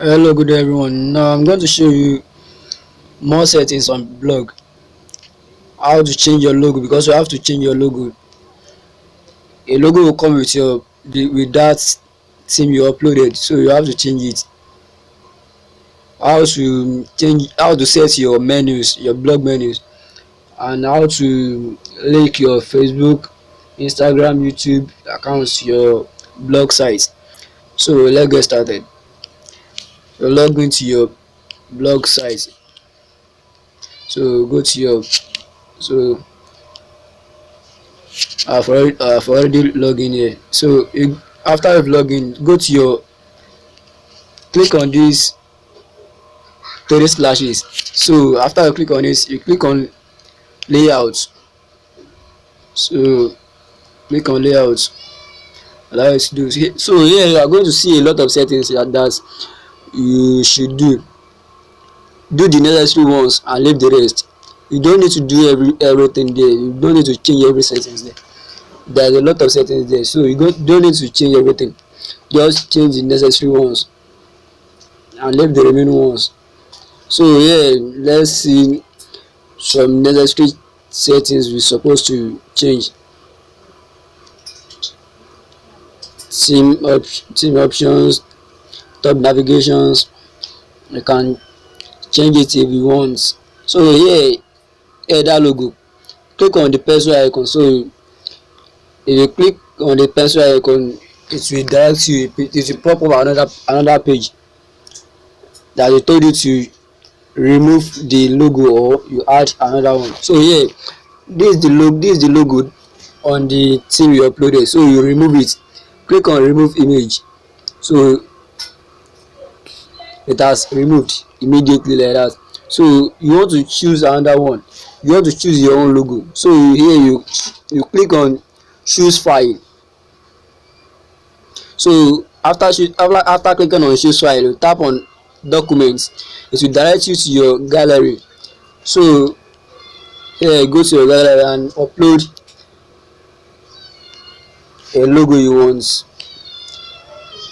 Hello, good day everyone. Now I'm going to show you more settings on blog. How to change your logo, because you have to change your logo. A logo will come with with that theme you uploaded, so you have to change it. How to set your menus, your blog menus, and how to link your Facebook, Instagram, YouTube accounts to your blog site. So let's get started. So log into your blog site. So go to your so I've already logged in here. So after you've logged in, go to click on these three slashes. So after you click on this, you click on layout. So click on layout. Allow it to do. So here you are going to see a lot of settings that you should do. Do the necessary ones and leave the rest. You don't need to do everything there. You don't need to change every settings there. There's a lot of settings there, so you don't need to change everything. Just change the necessary ones and leave the remaining ones. So yeah, let's see some necessary settings we're supposed to change. Theme options, top navigations. You can change it if you want. So here, header logo. Click on the pencil icon. So if you click on the pencil icon, it will direct you. It will pop up another page that will told you to remove the logo or you add another one. So here, this is the logo on the theme you uploaded. So you remove it. Click on remove image. So it has removed immediately like that. So you want to choose another one. You want to choose your own logo. So here you click on choose file. So after clicking on choose file, you tap on documents. It will direct you to your gallery. So here, go to your gallery and upload a logo you want.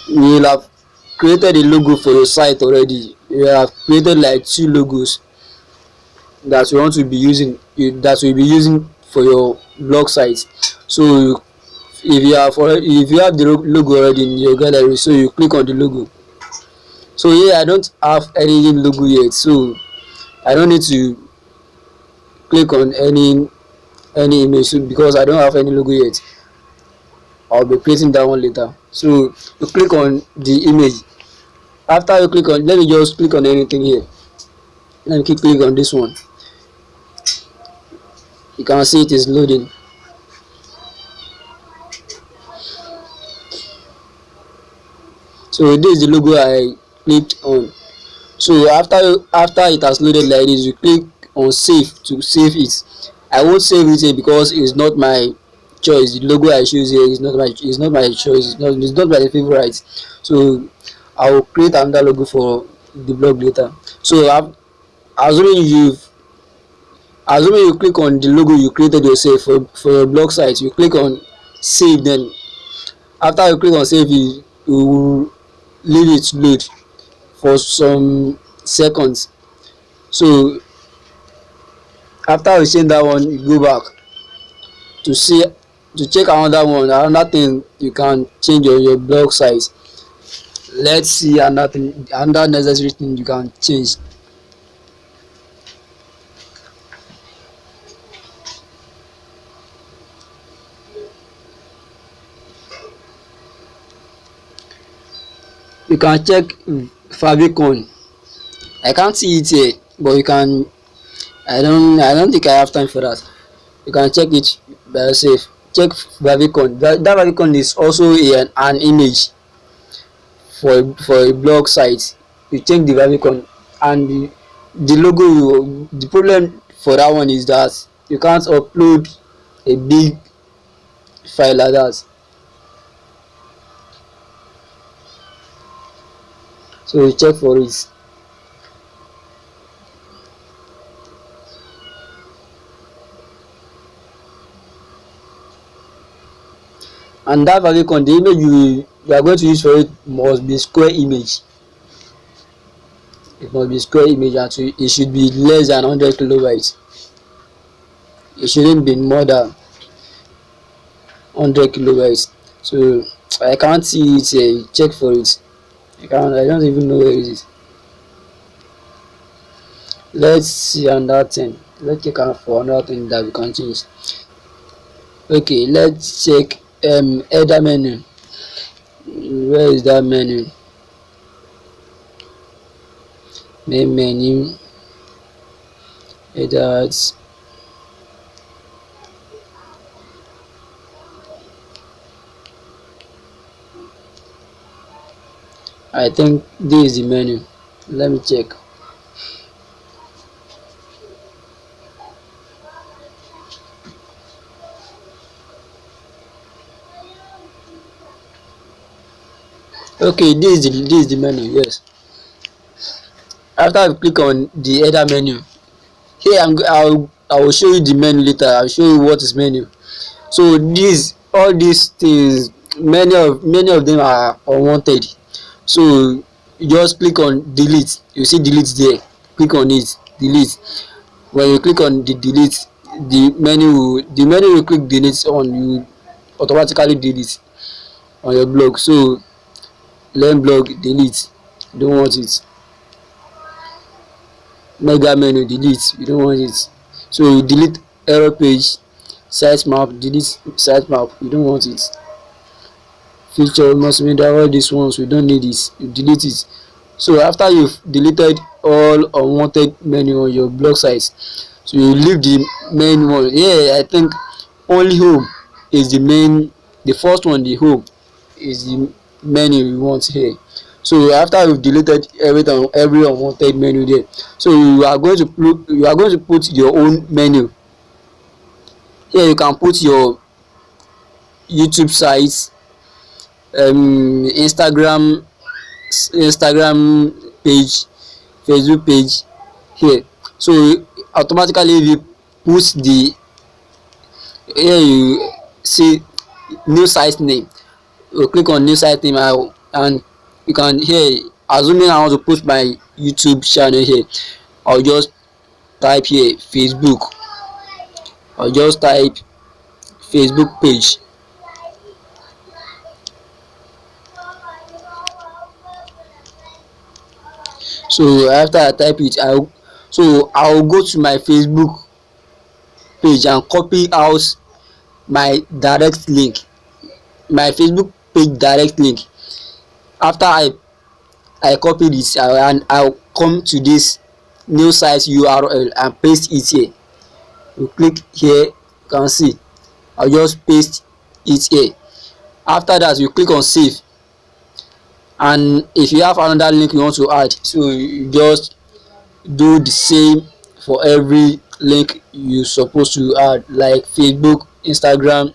You will have created a logo for your site already. You have created like 2 logos that you want to be using, that will be using for your blog site. So if you have the logo already in your gallery, so you click on the logo. So here I don't have any logo yet, so I don't need to click on any image because I don't have any logo yet. I'll be creating that one later. So you click on the image. After you click on, let me just click on anything here. Let me click on this one. You can see it is loading. So this is the logo I clicked on. So after it has loaded like this, you click on save to save it. I won't save it here because it's not my choice. The logo I choose here is not my choice. It's not my favorite. So I will create another logo for the blog later. So assuming you click on the logo you created yourself for your blog site, you click on save. Then after you click on save, you will leave it to load for some seconds. So after you change that one, you go back to check another thing you can change on your blog site. Let's see another necessary thing you can change. You can check favicon. I can't see it here, but you can. I don't think I have time for that. You can check it by yourself. Check favicon. That favicon is also an image for a blog site. You check the favicon and the logo. The problem for that one is that you can't upload a big file like that. So you check for it. And that favicon, the image you are going to use for it must be square image. It must be square image, and it should be less than 100 kilobytes. It shouldn't be more than 100 kilobytes. So I can't see it here. Check for it. I don't even know where it is. Let's see another thing. Let's check out for another thing that we can change. Okay, let's check header menu. Where is that menu? Main menu, headers. I think this is the menu. Let me check. Okay, this is the menu. Yes. After I click on the header menu, here I will show you the menu later. I'll show you what is menu. So all these things, many of them are unwanted. So you just click on delete. You see delete there. Click on it. Delete. When you click on the delete, the menu will click delete on, you automatically delete on your blog. So learn blog, delete. You don't want it. Mega menu, delete. You don't want it. So you delete error page, sitemap, delete sitemap. You don't want it. Feature must mean that all these ones we don't need this. You delete it. So after you've deleted all unwanted menu on your blog site, so you leave the main one. Yeah, I think only home is the main. The first one, the home, is the menu you want here. So after you've deleted every unwanted menu there, so you are going to put your own menu. Here you can put your YouTube site, Instagram page, Facebook page here. So automatically if you put the, here you see new site name, you click on new site name, and you can, here, assuming I want to put my YouTube channel here, I'll just type here Facebook. I'll just type Facebook page. So after I type it, I'll go to my Facebook page and copy out my direct link, my Facebook page direct link. After I copy this, and I'll come to this new site URL and paste it here. You click here, you can see I'll just paste it here. After that, you click on save, and if you have another link you want to add, so you just do the same for every link you supposed to add, like Facebook, Instagram,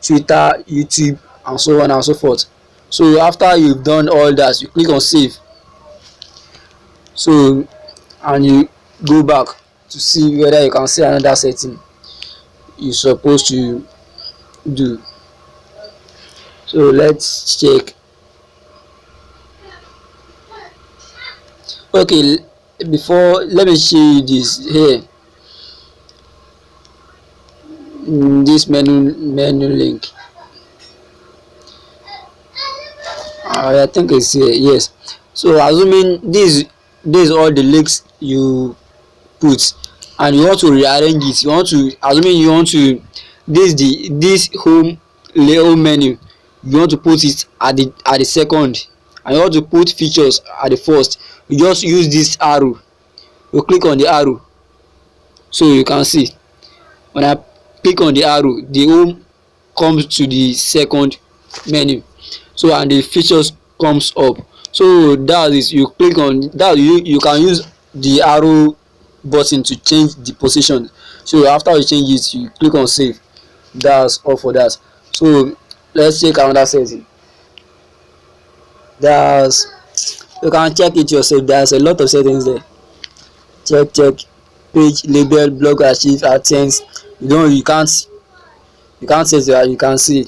Twitter, YouTube, and so on and so forth. So after you've done all that, you click on save, so, and you go back to see whether you can see another setting you're supposed to do. So let's check. Okay, before, let me show you this here. This menu link, I think it's here. Yes. So assuming this is all the links you put, and you want to rearrange it, you want to, assuming you want to, this home layout menu, you want to put it at the second, and you want to put features at the first, you just use this arrow. You click on the arrow, so you can see when I click on the arrow, the home comes to the second menu, so, and the features comes up. So that is, you click on that, you can use the arrow button to change the position. So after you change it, you click on save. That's all for that. So let's check another setting. You can check it yourself. There's a lot of settings there. Check page label, blog archive, Adsense. You can't set that. You can see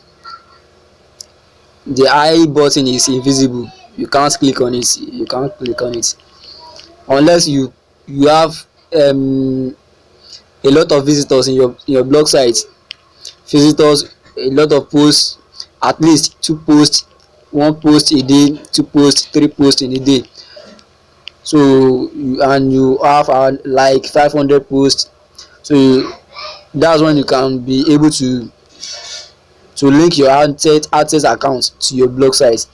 the I button is invisible. You can't click on it. unless you have a lot of visitors in your blog site. Visitors, a lot of posts, at least 2 posts, 1 post a day, 2 posts, 3 posts in a day. So and you have like 500 posts. So that's when you can be able to link your AdSense account to your blog site.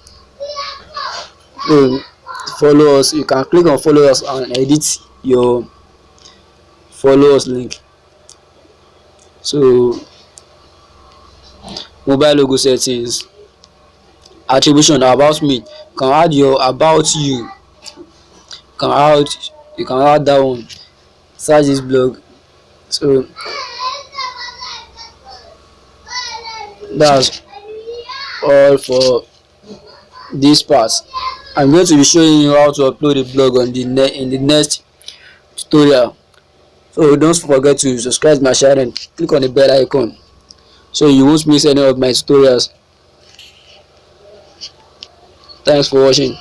So follow us, you can click on follow us and edit your follow us link. So mobile logo settings, attribution, about me, you can add your about you, can add you can add that one. Search this blog. So that's all for this part. I'm going to be showing you how to upload a blog on in the next tutorial. So don't forget to subscribe to my channel and click on the bell icon so you won't miss any of my tutorials. Thanks for watching.